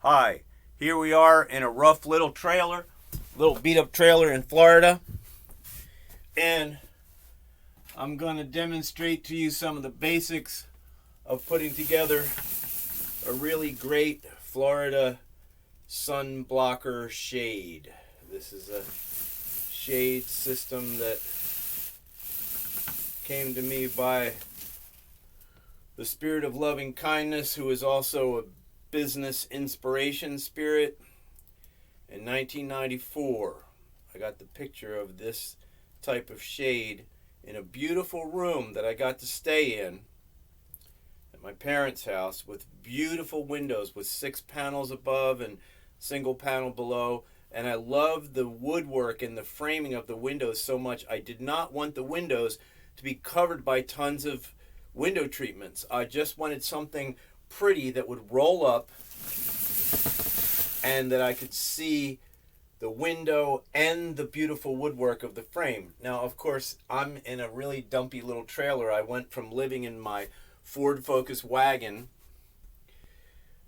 Hi, here we are in a rough little trailer, little beat up trailer in Florida, and I'm going to demonstrate to you some of the basics of putting together a really great Florida sun blocker shade. This is a shade system that came to me by the spirit of loving kindness, who is also a business inspiration spirit. In 1994, I got the picture of this type of shade in a beautiful room that I got to stay in at my parents' house, with beautiful windows with 6 panels above and single panel below. And I loved the woodwork and the framing of the windows so much. I did not want the windows to be covered by tons of window treatments. I just wanted something pretty that would roll up and that I could see the window and the beautiful woodwork of the frame. Now, of course, I'm in a really dumpy little trailer. I went from living in my Ford Focus wagon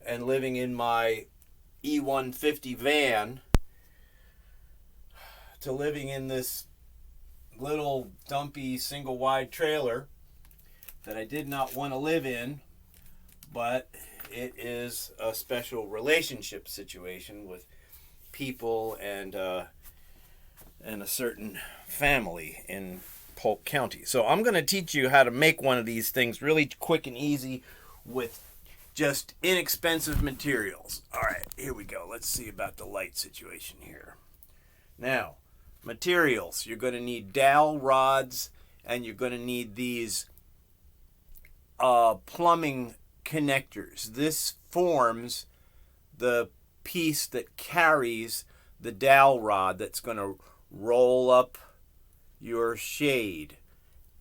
and living in my E150 van to living in this little dumpy single wide trailer that I did not want to live in, but it is a special relationship situation with people and a certain family in Polk County. So I'm going to teach you how to make one of these things really quick and easy with just inexpensive materials. All right, here we go. Let's see about the light situation here. Now, materials. You're going to need dowel rods, and you're going to need these plumbing connectors. This forms the piece that carries the dowel rod that's going to roll up your shade.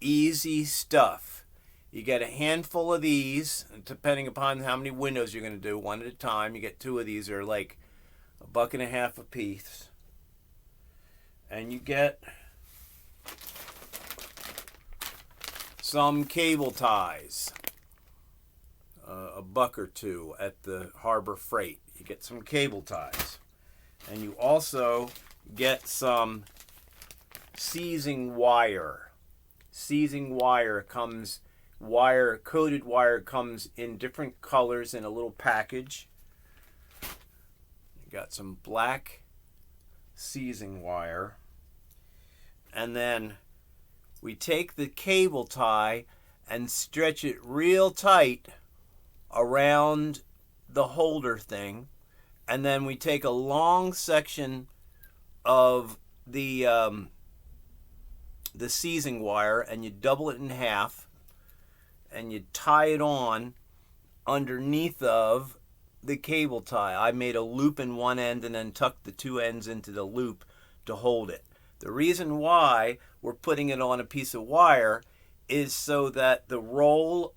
Easy stuff. You get a handful of these, depending upon how many windows you're going to do, one at a time. You get 2 of these, are like $1.50 a piece. And you get some cable ties, $1 or $2 at the Harbor Freight. You get some cable ties, and you also get some seizing wire. Seizing wire comes, coated wire comes in different colors in a little package. You got some black seizing wire, and then we take the cable tie and stretch it real tight around the holder thing, and then we take a long section of the seizing wire, and you double it in half, and you tie it on underneath of the cable tie. I made a loop in one end and then tucked the 2 ends into the loop to hold it. The reason why we're putting it on a piece of wire is so that the rolled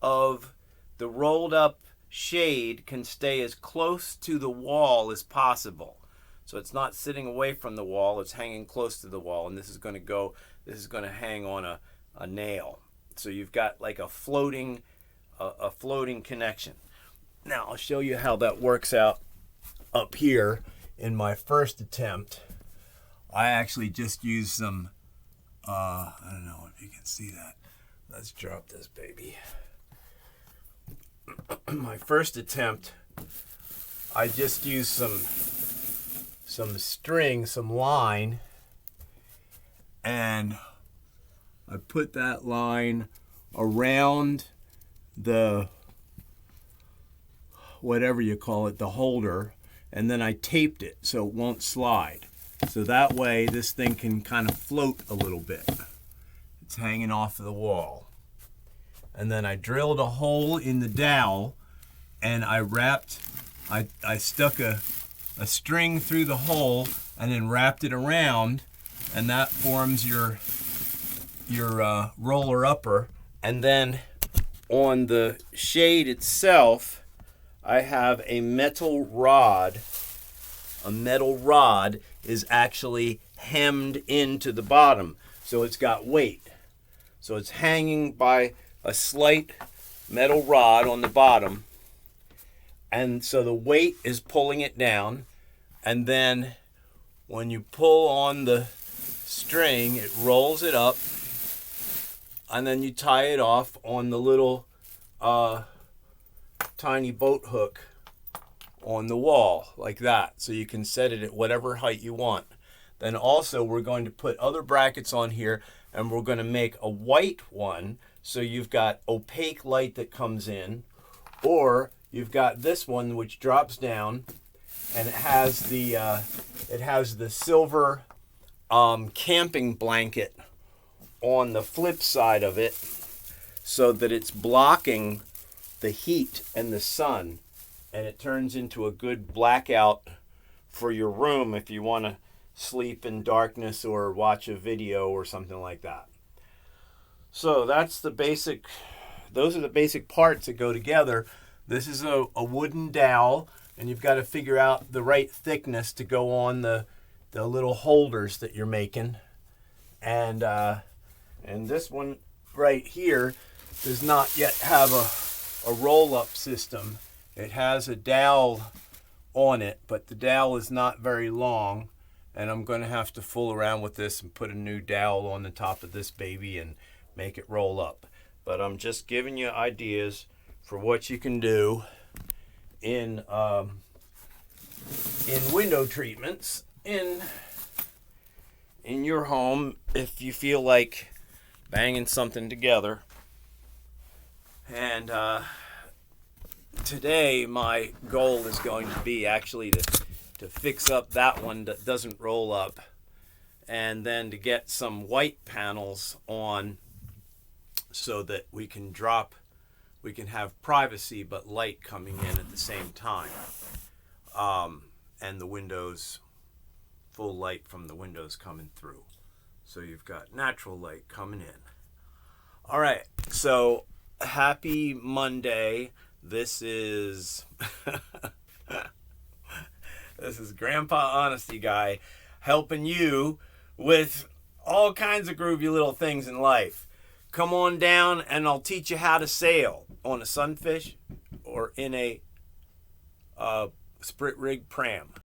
up shade can stay as close to the wall as possible. So it's not sitting away from the wall, it's hanging close to the wall, and this is going to hang on a nail. So you've got like a floating connection. Now I'll show you how that works out up here. In my first attempt, I actually just used some, I don't know if you can see that. Let's drop this baby. My first attempt, I just used some string, some line, and I put that line around the, whatever you call it, the holder, and then I taped it so it won't slide. So that way this thing can kind of float a little bit. It's hanging off of the wall. And then I drilled a hole in the dowel, and I stuck a string through the hole and then wrapped it around, and that forms your roller upper. And then on the shade itself, I have a metal rod. A metal rod is actually hemmed into the bottom, so it's got weight. So it's hanging by a slight metal rod on the bottom, And so the weight is pulling it down. And then when you pull on the string, it rolls it up. And then you tie it off on the little tiny boat hook on the wall, like that. So you can set it at whatever height you want. Then also we're going to put other brackets on here, and we're going to make a white one. So you've got opaque light that comes in, or you've got this one which drops down, and it has the silver camping blanket on the flip side of it, so that it's blocking the heat and the sun, and it turns into a good blackout for your room if you want to sleep in darkness or watch a video or something like that. So those are the basic parts that go together. This is a wooden dowel, and you've got to figure out the right thickness to go on the little holders that you're making. And this one right here does not yet have a roll-up system. It has a dowel on it, but the dowel is not very long, and I'm going to have to fool around with this and put a new dowel on the top of this baby and make it roll up. But I'm just giving you ideas for what you can do in window treatments in your home if you feel like banging something together. And today my goal is going to be actually to fix up that one that doesn't roll up, and then to get some white panels on so that we can have privacy but light coming in at the same time, and the windows, full light from the windows coming through, so you've got natural light coming in. All right, so happy Monday. This is this is Grandpa Honesty Guy helping you with all kinds of groovy little things in life. Come on down and I'll teach you how to sail on a sunfish or in a sprit rig pram.